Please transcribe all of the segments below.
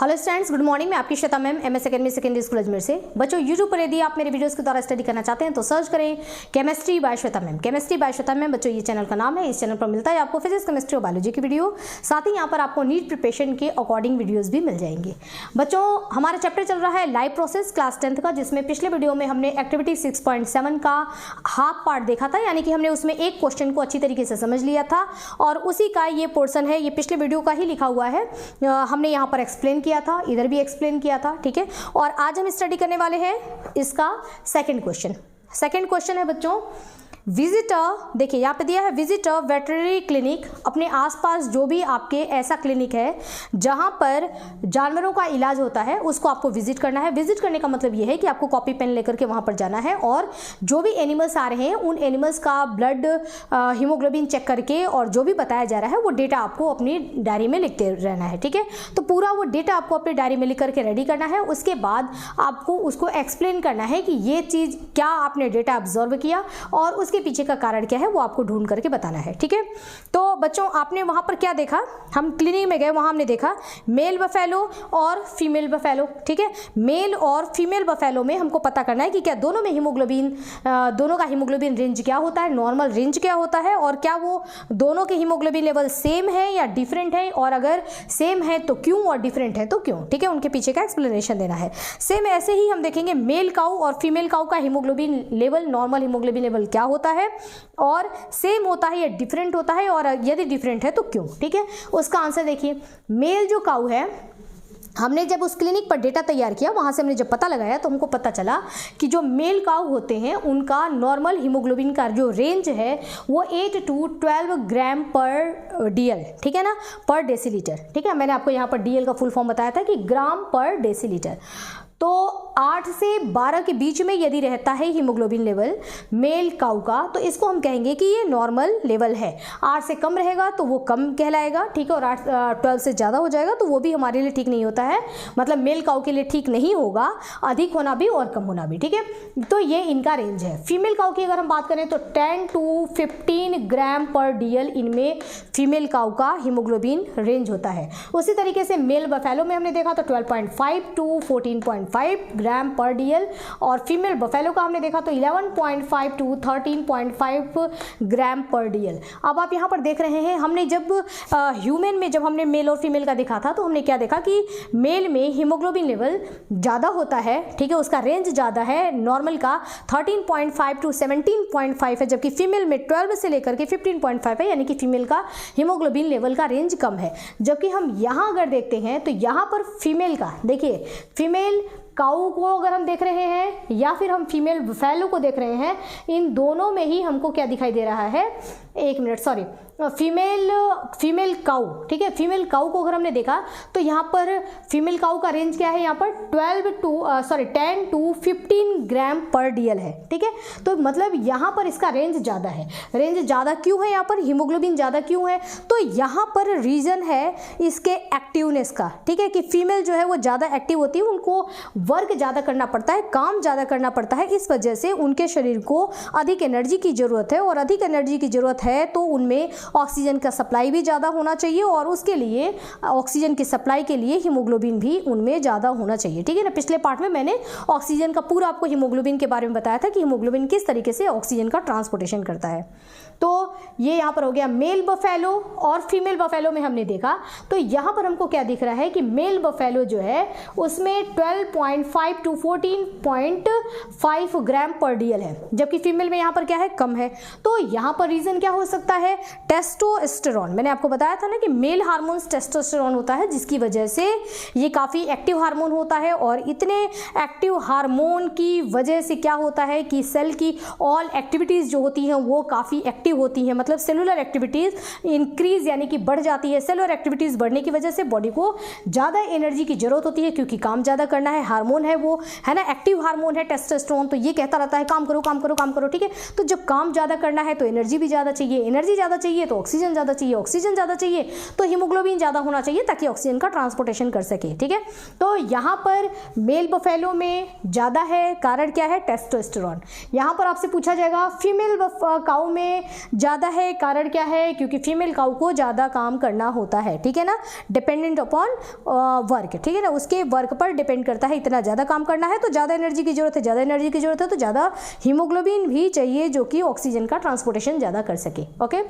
Hello students, good morning. मैं आपकी Shweta ma'am, MS academy secondary school Ajmer से। बच्चों, यूट्यूब पर यदि आप मेरे वीडियोस के द्वारा स्टडी करना चाहते हैं तो सर्च करें chemistry bye Shweta ma'am. Chemistry bye Shweta ma'am बच्चों, ये चैनल का नाम है। इस चैनल पर मिलता है आपको फिजिक्स, केमिस्ट्री और बायोलॉजी की वीडियो, साथ ही यहाँ पर आपको नीट प्रिपरेशन के अकॉर्डिंग वीडियोज भी मिल जाएंगे। बच्चों, हमारा चैप्टर चल रहा है लाइव प्रोसेस क्लास 10th का, जिसमें पिछले वीडियो में हमने एक्टिविटी 6.7 का हाफ पार्ट देखा था, यानी कि हमने उसमें एक क्वेश्चन को अच्छी तरीके से समझ लिया था और उसी का ये पोर्शन है, ये पिछले वीडियो का ही लिखा हुआ है। हमने यहाँ पर एक्सप्लेन किया था, इधर भी एक्सप्लेन किया था, ठीक है। और आज हम स्टडी करने वाले हैं इसका सेकंड क्वेश्चन। सेकंड क्वेश्चन है बच्चों, विजिटर, देखिए यहाँ पे दिया है विजिटर वेटरनरी क्लिनिक। अपने आसपास जो भी आपके ऐसा क्लिनिक है जहाँ पर जानवरों का इलाज होता है, उसको आपको विजिट करना है। विजिट करने का मतलब ये है कि आपको कॉपी पेन लेकर के वहाँ पर जाना है और जो भी एनिमल्स आ रहे हैं उन एनिमल्स का ब्लड हीमोग्लोबिन चेक करके और जो भी बताया जा रहा है वो डेटा आपको अपनी डायरी में लिखते रहना है, ठीक है। तो पूरा वो डेटा आपको अपनी डायरी में लिख करके रेडी करना है। उसके बाद आपको उसको एक्सप्लेन करना है कि ये चीज़ क्या आपने डेटा ऑब्जर्व किया और उसके पीछे का कारण क्या है वो आपको ढूंढ करके बताना है, ठीक है। तो बच्चों, आपने वहां पर क्या देखा, हम क्लिनिक में गए, वहां हमने देखा मेल बफेलो और फीमेल बफेलो, ठीक है। मेल और फीमेल बफेलो में हमको पता करना है कि क्या दोनों में हीमोग्लोबिन, दोनों का हीमोग्लोबिन रेंज क्या होता है, नॉर्मल रेंज क्या होता है, और क्या वो दोनों के हीमोग्लोबिन लेवल सेम है या डिफरेंट है, और अगर सेम है तो क्यों और डिफरेंट है तो क्यों, ठीक है। उनके पीछे का एक्सप्लेनेशन देना है। सेम ऐसे ही हम देखेंगे मेल काऊ और फीमेल काऊ का haemoglobin level, normal haemoglobin level क्या होता है और सेम होता है या डिफरेंट होता है, और यदि डिफरेंट है तो क्यों, ठीक है। उसका आंसर देखिए, मेल जो काऊ है, हमने जब उस क्लिनिक पर डेटा तैयार किया, वहाँ से हमने जब पता लगाया तो हमको पता चला कि जो मेल काऊ होते हैं उनका नॉर्मल हीमोग्लोबिन का जो रेंज है वो 8 to 12 ग्राम पर DL, ठीक है ना, पर डेसीलीटर, ठीक है। मैंने आपको यहाँ पर DL का फुल फॉर्म बताया था कि ग्राम पर डेसीलीटर। तो 8 से 12 के बीच में यदि रहता है हीमोग्लोबिन लेवल मेल काऊ का, तो इसको हम कहेंगे कि ये नॉर्मल लेवल है। 8 से कम रहेगा तो वो कम कहलाएगा, ठीक है, और 12 से ज़्यादा हो जाएगा तो वो भी हमारे लिए ठीक नहीं होता है, मतलब मेल काऊ के लिए ठीक नहीं होगा, अधिक होना भी और कम होना भी, ठीक है। तो ये इनका रेंज है। फीमेल काऊ की अगर हम बात करें तो 10 to 15 ग्राम पर DL इनमें फीमेल काऊ का हीमोग्लोबिन रेंज होता है। उसी तरीके से मेल बफेलो में हमने देखा तो 12.5 to 14.5 ग्राम पर DL, और फीमेल बफेलो का हमने देखा तो 11.5 to 13.5 ग्राम पर DL। अब आप यहाँ पर देख रहे हैं, हमने जब ह्यूमन में जब हमने मेल और फीमेल का देखा था तो हमने क्या देखा कि मेल में हीमोग्लोबिन लेवल ज़्यादा होता है, ठीक है, उसका रेंज ज़्यादा है, नॉर्मल का 13.5 to 17.5 है, जबकि फीमेल में 12 से लेकर के 15.5 है, यानी कि फीमेल का हीमोग्लोबिन लेवल का रेंज कम है। जबकि हम यहाँ अगर देखते हैं तो यहाँ पर फीमेल का, देखिए फीमेल काऊ को अगर हम देख रहे हैं या फिर हम फीमेल बफेलो को देख रहे हैं, इन दोनों में ही हमको क्या दिखाई दे रहा है, एक मिनट, सॉरी, फीमेल काऊ, ठीक है। फीमेल काऊ को अगर हमने देखा तो यहाँ पर फीमेल काऊ का रेंज क्या है, यहाँ पर 10 to 15 ग्राम पर DL है, ठीक है। तो मतलब यहाँ पर इसका रेंज ज़्यादा है। रेंज ज़्यादा क्यों है, यहाँ पर हीमोग्लोबिन ज़्यादा क्यों है, तो यहाँ पर रीज़न है इसके एक्टिवनेस का, ठीक है, कि फीमेल जो है वो ज़्यादा एक्टिव होती है, उनको वर्क ज़्यादा करना पड़ता है, काम ज़्यादा करना पड़ता है, इस वजह से उनके शरीर को अधिक एनर्जी की ज़रूरत है, और अधिक एनर्जी की ज़रूरत है तो उनमें ऑक्सीजन का सप्लाई भी ज़्यादा होना चाहिए, और उसके लिए ऑक्सीजन की सप्लाई के लिए हीमोग्लोबिन भी उनमें ज़्यादा होना चाहिए, ठीक है ना। पिछले पार्ट में मैंने ऑक्सीजन का पूरा आपको हीमोग्लोबिन के बारे में बताया था कि हीमोग्लोबिन किस तरीके से ऑक्सीजन का ट्रांसपोर्टेशन करता है। तो ये यहाँ पर हो गया मेल बफेलो और फीमेल बफेलो में हमने देखा। तो यहाँ पर हमको क्या दिख रहा है कि मेल बफेलो जो है उसमें 12.5 to 14.5 ग्राम पर DL है, जबकि फीमेल में यहाँ पर क्या है, कम है। तो यहाँ पर रीज़न क्या हो सकता है, टेस्टोस्टेरोन। मैंने आपको बताया था ना कि मेल हार्मोन्स टेस्टोस्टेरोन होता है, जिसकी वजह से ये काफ़ी एक्टिव हार्मोन होता है, और इतने एक्टिव हार्मोन की वजह से क्या होता है कि सेल की ऑल एक्टिविटीज़ जो होती हैं वो काफ़ी एक्टिव होती है, मतलब सेलुलर एक्टिविटीज इंक्रीज यानी कि बढ़ जाती है। सेलुलर एक्टिविटीज बढ़ने की वजह से बॉडी को ज़्यादा एनर्जी की जरूरत होती है, क्योंकि काम ज़्यादा करना है, हार्मोन है वो, है ना, एक्टिव हार्मोन है टेस्टोस्टेरोन, तो ये कहता रहता है काम करो काम करो काम करो, ठीक है। तो जब काम ज़्यादा करना है तो एनर्जी भी ज़्यादा चाहिए, एनर्जी ज़्यादा चाहिए तो ऑक्सीजन ज़्यादा चाहिए, ऑक्सीजन ज़्यादा चाहिए तो हीमोग्लोबिन ज़्यादा होना चाहिए ताकि ऑक्सीजन का ट्रांसपोर्टेशन कर सके, ठीक है। तो यहाँ पर मेल बफेलो में ज़्यादा है, कारण क्या है, टेस्टोस्टेरोन। यहाँ पर आपसे पूछा जाएगा फीमेल काऊ में ज़्यादा है, कारण क्या है, क्योंकि फीमेल काऊ को ज़्यादा काम करना होता है, ठीक है ना, डिपेंडेंट अपॉन वर्क, ठीक है ना, उसके वर्क पर डिपेंड करता है, इतना ज़्यादा काम करना है तो ज़्यादा एनर्जी की जरूरत है, ज़्यादा एनर्जी की जरूरत है तो ज़्यादा हीमोग्लोबिन भी चाहिए जो कि ऑक्सीजन का ट्रांसपोर्टेशन ज़्यादा कर सके। ओके,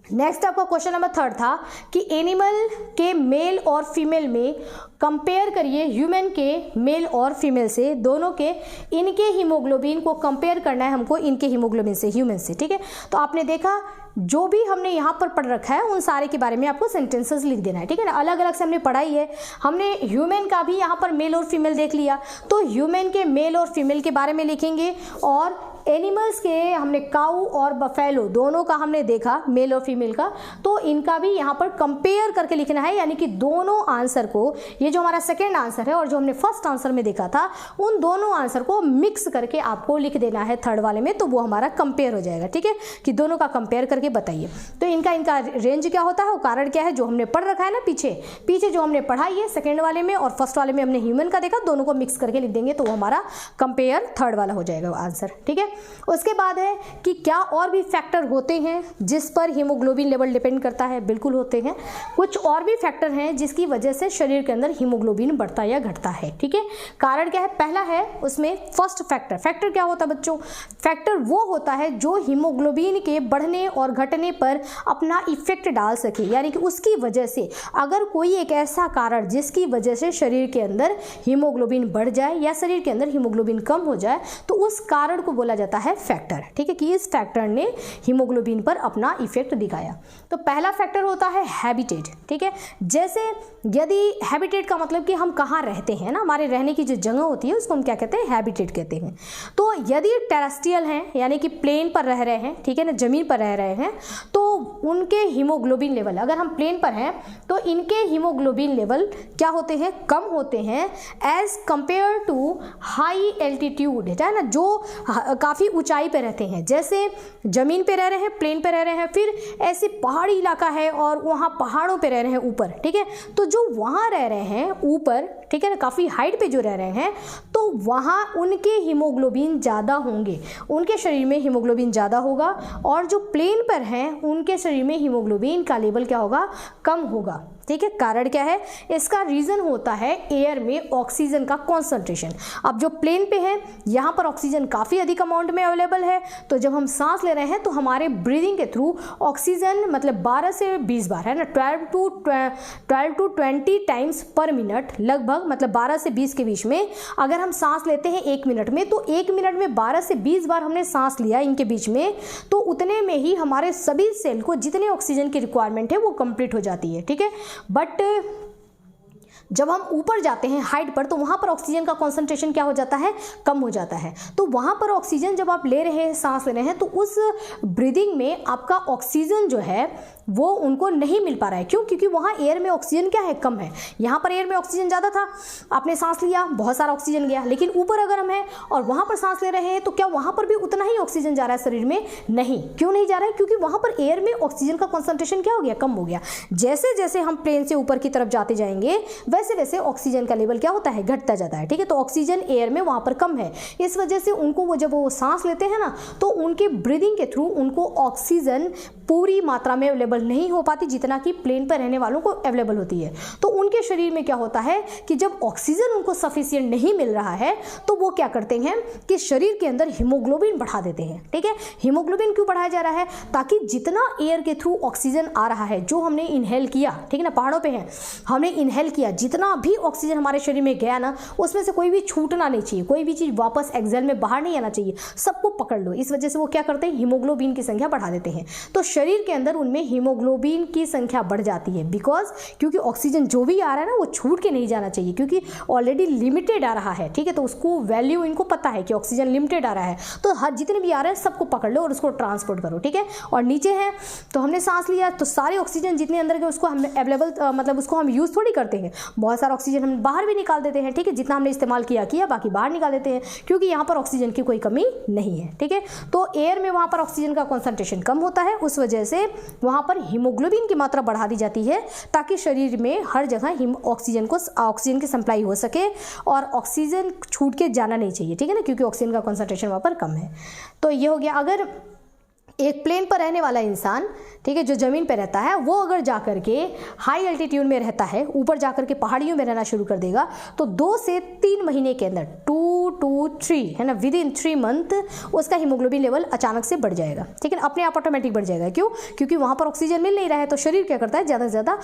नेक्स्ट आपका क्वेश्चन नंबर 3 था कि एनिमल के मेल और फीमेल में कंपेयर करिए, ह्यूमन के मेल और फीमेल से, दोनों के इनके हीमोग्लोबिन को कंपेयर करना है हमको इनके हीमोग्लोबिन से, ह्यूमन से, ठीक है। तो आपने देखा जो भी हमने यहाँ पर पढ़ रखा है उन सारे के बारे में आपको सेंटेंसेस लिख देना है, ठीक है ना, अलग अलग से हमने पढ़ाई है। हमने ह्यूमन का भी यहाँ पर मेल और फीमेल देख लिया, तो ह्यूमन के मेल और फीमेल के बारे में लिखेंगे, और एनिमल्स के हमने काऊ और बफेलो दोनों का हमने देखा, मेल और फीमेल का, तो इनका भी यहाँ पर कंपेयर करके लिखना है, यानी कि दोनों आंसर को, ये जो हमारा सेकेंड आंसर है और जो हमने फर्स्ट आंसर में देखा था, उन दोनों आंसर को मिक्स करके आपको लिख देना है थर्ड वाले में, तो वो हमारा कंपेयर हो जाएगा, ठीक है, कि दोनों का कंपेयर करके बताइए। तो इनका रेंज क्या होता है, वो कारण क्या है, जो हमने पढ़ रखा है ना पीछे जो हमने पढ़ाई है सेकेंड वाले में और फर्स्ट वाले में हमने ह्यूमन का देखा, दोनों को मिक्स करके लिख देंगे तो वो हमारा कंपेयर थर्ड वाला हो जाएगा आंसर, ठीक है। उसके बाद है कि क्या और भी फैक्टर होते हैं जिस पर हीमोग्लोबिन लेवल डिपेंड करता है, बिल्कुल होते हैं। कुछ और भी फैक्टर हैं जिसकी वजह से शरीर के अंदर हीमोग्लोबिन बढ़ता या घटता है, ठीक है। कारण क्या है, पहला है उसमें फर्स्ट फैक्टर क्या होता है बच्चों, फैक्टर वो होता है जो हीमोग्लोबिन के बढ़ने और घटने पर अपना इफेक्ट डाल सके, यानी कि उसकी वजह से अगर कोई एक ऐसा कारण जिसकी वजह से शरीर के अंदर हीमोग्लोबिन बढ़ जाए या शरीर के अंदर हीमोग्लोबिन कम हो जाए, तो उस कारण को बोला जाता है फैक्टर, ठीक है, कि इस फैक्टर ने हीमोग्लोबिन पर अपना इफेक्ट दिखाया। तो पहला फैक्टर होता है हैबिटेट, ठीक है। जैसे यदि हैबिटेट का मतलब कि हम कहाँ रहते हैं ना, हमारे रहने की जो जगह होती है उसको हम क्या कहते हैं, हैबिटेट कहते हैं। तो यदि टेरेस्ट्रियल हैं, यानी कि प्लेन पर रह रहे हैं, ठीक है ना, जमीन पर रह रहे हैं, तो उनके हीमोग्लोबिन लेवल, अगर हम प्लेन पर हैं तो इनके हीमोग्लोबिन लेवल क्या होते हैं, कम होते हैं as compare to high altitude, है ना, जो काफ़ी ऊंचाई पे रहते हैं। जैसे जमीन पे रह रहे हैं, प्लेन पे रह रहे हैं, फिर ऐसे पहाड़ी इलाका है और वहाँ पहाड़ों पे रह रहे हैं ऊपर, ठीक है, तो जो वहाँ रह रहे हैं ऊपर, ठीक है ना, काफ़ी हाइट पे जो रह रहे हैं, तो वहाँ उनके हीमोग्लोबिन ज़्यादा होंगे, उनके शरीर में हीमोग्लोबिन ज़्यादा होगा, और जो प्लेन पर हैं उनके शरीर में हीमोग्लोबिन का लेवल क्या होगा, कम होगा, ठीक है। कारण क्या है, इसका रीज़न होता है एयर में ऑक्सीजन का कॉन्सेंट्रेशन। अब जो प्लेन पे है यहाँ पर ऑक्सीजन काफ़ी अधिक अमाउंट में अवेलेबल है, तो जब हम सांस ले रहे हैं तो हमारे ब्रीदिंग के थ्रू ऑक्सीजन मतलब 12 से 20 बार, है ना, 12 टू 20 टाइम्स पर मिनट लगभग, मतलब 12 से 20 के बीच में अगर हम सांस लेते हैं 1 मिनट में, तो 1 मिनट में 12 से 20 बार हमने सांस लिया इनके बीच में, तो उतने में ही हमारे सभी सेल को जितने ऑक्सीजन की रिक्वायरमेंट है वो कंप्लीट हो जाती है, ठीक है। बट जब हम ऊपर जाते हैं हाइट पर, तो वहाँ पर ऑक्सीजन का कॉन्सेंट्रेशन क्या हो जाता है, कम हो जाता है। तो वहाँ पर ऑक्सीजन जब आप ले रहे हैं, सांस ले रहे हैं, तो उस ब्रीदिंग में आपका ऑक्सीजन जो है वो उनको नहीं मिल पा रहा है। क्यों? क्योंकि वहाँ एयर में ऑक्सीजन क्या है, कम है। यहाँ पर एयर में ऑक्सीजन ज़्यादा था, आपने सांस लिया, बहुत सारा ऑक्सीजन गया, लेकिन ऊपर अगर हम हैं और वहाँ पर सांस ले रहे हैं, तो क्या वहाँ पर भी उतना ही ऑक्सीजन जा रहा है शरीर में? नहीं। क्यों नहीं जा रहा है? क्योंकि वहाँ पर एयर में ऑक्सीजन का कॉन्सेंट्रेशन क्या हो गया, कम हो गया। जैसे जैसे हम प्लेन से ऊपर की तरफ जाते जाएंगे, वैसे वैसे ऑक्सीजन का लेवल क्या होता है, घटता जाता है, ठीक है। तो ऑक्सीजन एयर में वहाँ पर कम है, इस वजह से उनको वो जब वो सांस लेते हैं ना, तो उनके ब्रीदिंग के थ्रू उनको ऑक्सीजन पूरी मात्रा में अवेलेबल नहीं हो पाती, जितना कि प्लेन पर रहने वालों को अवेलेबल होती है। तो उनके शरीर में क्या होता है कि जब ऑक्सीजन उनको सफिशिएंट नहीं मिल रहा है, तो वो क्या करते हैं कि शरीर के अंदर हीमोग्लोबिन बढ़ा देते हैं, ठीक है। हीमोग्लोबिन क्यों बढ़ाया जा रहा है? ताकि जितना एयर के थ्रू ऑक्सीजन आ रहा है, जो हमने इनहेल किया, ठीक है ना, पहाड़ों पे है, हमने इनहेल किया, जितना भी ऑक्सीजन हमारे शरीर में गया ना, उसमें से कोई भी छूटना नहीं चाहिए, कोई भी चीज वापस एक्सेल में बाहर नहीं आना चाहिए, सबको पकड़ लो। इस वजह से वो क्या करते हैं, हीमोग्लोबिन की संख्या बढ़ा देते हैं। तो शरीर के अंदर उनमें हीमोग्लोबिन की संख्या बढ़ जाती है, बिकॉज क्योंकि ऑक्सीजन जो भी आ रहा है ना, वो छूट के नहीं जाना चाहिए, क्योंकि ऑलरेडी लिमिटेड आ रहा है, ठीक है। तो उसको वैल्यू इनको पता है कि ऑक्सीजन लिमिटेड आ रहा है, तो हर जितने भी आ रहे हैं सबको पकड़ लो और उसको ट्रांसपोर्ट करो, ठीक है। और नीचे है तो हमने सांस लिया, तो सारे ऑक्सीजन जितने अंदर के उसको हम अवेलेबल मतलब उसको हम यूज थोड़ी करते हैं, बहुत सारा ऑक्सीजन हम बाहर भी निकाल देते हैं, ठीक है। जितना हमने इस्तेमाल किया बाकी बाहर निकाल देते हैं, क्योंकि यहाँ पर ऑक्सीजन की कोई कमी नहीं है, ठीक है। तो एयर में वहाँ पर ऑक्सीजन का कॉन्सेंट्रेशन कम होता है, उस वजह से वहाँ पर हीमोग्लोबिन की मात्रा बढ़ा दी जाती है, ताकि शरीर में हर जगह ऑक्सीजन की सप्लाई हो सके और ऑक्सीजन छूट के जाना नहीं चाहिए, ठीक है ना, क्योंकि ऑक्सीजन का कॉन्सेंट्रेशन वहाँ पर कम है। तो ये हो गया। अगर एक प्लेन पर रहने वाला इंसान, ठीक है, जो ज़मीन पर रहता है, वो अगर जाकर के हाई एल्टीट्यूड में रहता है, ऊपर जाकर के पहाड़ियों में रहना शुरू कर देगा, तो 2 से 3 महीने के अंदर 2 to 3 है ना, विद इन 3 मंथ उसका हीमोग्लोबिन लेवल अचानक से बढ़ जाएगा, ठीक है ना, अपने आप ऑटोमेटिक बढ़ जाएगा। क्यों? क्योंकि वहाँ पर ऑक्सीजन मिल नहीं रहा है, तो शरीर क्या करता है, ज़्यादा से ज़्यादा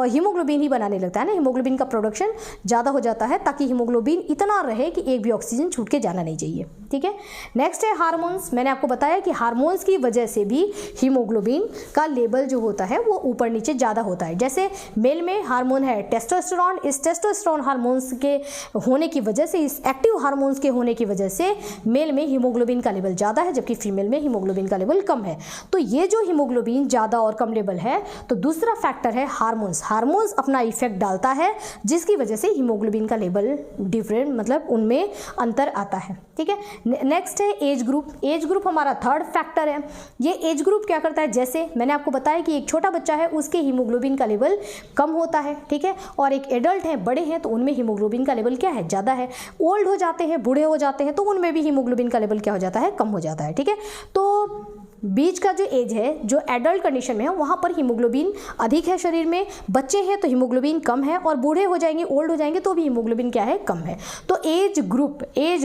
हीमोग्लोबिन ही बनाने लगता है ना, हीमोग्लोबिन का प्रोडक्शन ज़्यादा हो जाता है, ताकि हीमोग्लोबिन इतना रहे कि एक भी ऑक्सीजन छूट के जाना नहीं चाहिए, ठीक है। नेक्स्ट है हार्मोन्स। मैंने आपको बताया कि हार्मोन्स की वजह से भी हीमोग्लोबिन का लेवल जो होता है वो ऊपर नीचे ज़्यादा होता है। जैसे मेल में हार्मोन है टेस्टोस्टेरोन, इस टेस्टोस्टेरोन हार्मोन्स के होने की वजह से, इस एक्टिव हार्मोन्स के होने की वजह से मेल में हीमोग्लोबिन का लेवल ज़्यादा है, जबकि फीमेल में हीमोग्लोबिन का लेवल कम है। तो ये जो हीमोग्लोबिन ज़्यादा और कम लेवल है, तो दूसरा फैक्टर है हार्मोन्स। हार्मोन्स अपना इफेक्ट डालता है, जिसकी वजह से हीमोग्लोबिन का लेवल डिफरेंट, मतलब उनमें अंतर आता है, ठीक है। नेक्स्ट है एज ग्रुप। एज ग्रुप हमारा थर्ड फैक्टर है। ये एज ग्रुप क्या करता है, जैसे मैंने आपको बताया कि एक छोटा बच्चा है, उसके हीमोग्लोबिन का लेवल कम होता है, ठीक है, और एक एडल्ट है, बड़े हैं, तो उनमें हीमोग्लोबिन का लेवल क्या है, ज़्यादा है। ओल्ड हो जाते हैं, बूढ़े हो जाते हैं, तो उनमें भी हीमोग्लोबिन का लेवल क्या हो जाता है, कम हो जाता है, ठीक है। तो बीच का जो एज है, जो एडल्ट कंडीशन में है, वहाँ पर हीमोग्लोबिन अधिक है शरीर में, बच्चे हैं तो हीमोग्लोबिन कम है, और बूढ़े हो जाएंगे, ओल्ड हो जाएंगे, तो भी हीमोग्लोबिन क्या है, कम है। तो एज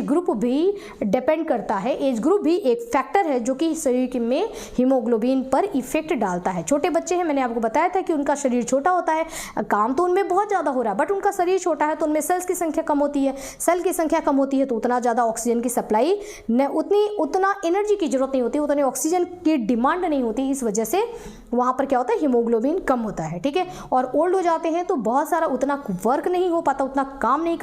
ग्रुप भी डिपेंड करता है। एज ग्रुप भी एक फैक्टर है जो कि शरीर में हीमोग्लोबिन पर इफेक्ट डालता है। छोटे बच्चे हैं, मैंने आपको बताया था कि उनका शरीर छोटा होता है, काम तो उनमें बहुत ज़्यादा हो रहा है, बट उनका शरीर छोटा है, तो उनमें सेल्स की संख्या कम होती है। सेल की संख्या कम होती है तो उतना ज़्यादा ऑक्सीजन की सप्लाई, उतना एनर्जी की जरूरत नहीं होती, उतने ऑक्सीजन की डिमांड नहीं होती, इस वजह से वहाँ पर क्या होता है, हीमोग्लोबिन कम होता है, ठीक है। और ओल्ड हो जाते हैं तो बहुत सारा उतना वर्क नहीं हो पाता, उतना काम नहीं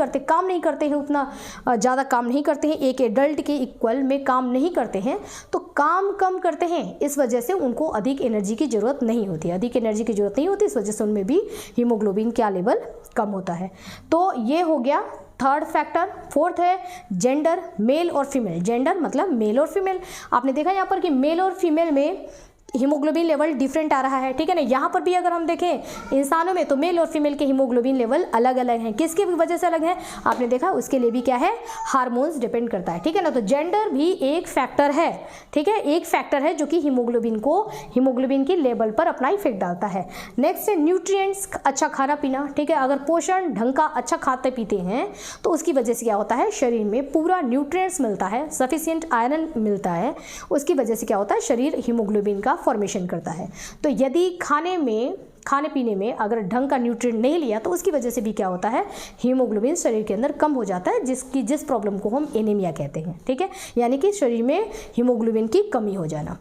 करते हैं, उतना ज़्यादा काम नहीं करते हैं, एक एडल्ट के इक्वल में काम नहीं करते हैं, तो काम कम करते हैं, इस वजह से उनको अधिक एनर्जी की ज़रूरत नहीं होती, इस वजह से उनमें भी हीमोग्लोबिन का लेवल कम होता है। तो ये हो गया थर्ड फैक्टर। फोर्थ है जेंडर, मेल और फीमेल। जेंडर मतलब मेल और फीमेल। आपने देखा यहाँ पर कि मेल और फीमेल में हीमोग्लोबिन लेवल डिफरेंट आ रहा है, ठीक है ना। यहाँ पर भी अगर हम देखें इंसानों में, तो मेल और फीमेल के हीमोग्लोबिन लेवल अलग अलग हैं। किसकी वजह से अलग है, आपने देखा, उसके लिए भी क्या है, हार्मोन्स डिपेंड करता है, ठीक है ना। तो जेंडर भी एक फैक्टर है, ठीक है, एक फैक्टर है जो कि हीमोग्लोबिन की लेवल पर अपना इफेक्ट डालता है। नेक्स्ट है न्यूट्रिएंट्स, अच्छा खाना पीना, ठीक है। अगर पोषण ढंग का अच्छा खाते पीते हैं तो उसकी वजह से क्या होता है, शरीर में पूरा न्यूट्रिएंट्स मिलता है, सफिशिएंट आयरन मिलता है, उसकी वजह से क्या होता है, शरीर हीमोग्लोबिन का फॉर्मेशन करता है। तो यदि खाने पीने में अगर ढंग का न्यूट्रिएंट नहीं लिया, तो उसकी वजह से भी क्या होता है, हीमोग्लोबिन शरीर के अंदर कम हो जाता है, जिस प्रॉब्लम को हम एनीमिया कहते हैं, ठीक है, यानी कि शरीर में हीमोग्लोबिन की कमी हो जाना।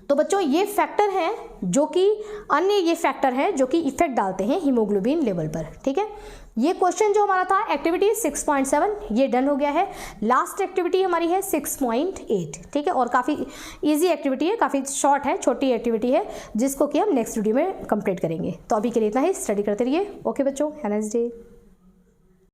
तो बच्चों ये फैक्टर हैं जो कि ये फैक्टर हैं जो कि इफेक्ट डालते हैं हीमोग्लोबिन लेवल पर, ठीक है। ये क्वेश्चन जो हमारा था एक्टिविटी 6.7 ये डन हो गया है। लास्ट एक्टिविटी हमारी है 6.8, ठीक है, और काफ़ी इजी एक्टिविटी है, काफ़ी शॉर्ट है, छोटी एक्टिविटी है, जिसको कि हम नेक्स्ट वीडियो में कंप्लीट करेंगे। तो अभी के लिए इतना ही, स्टडी करते रहिए। ओके बच्चों, हैव अ नाइस डे।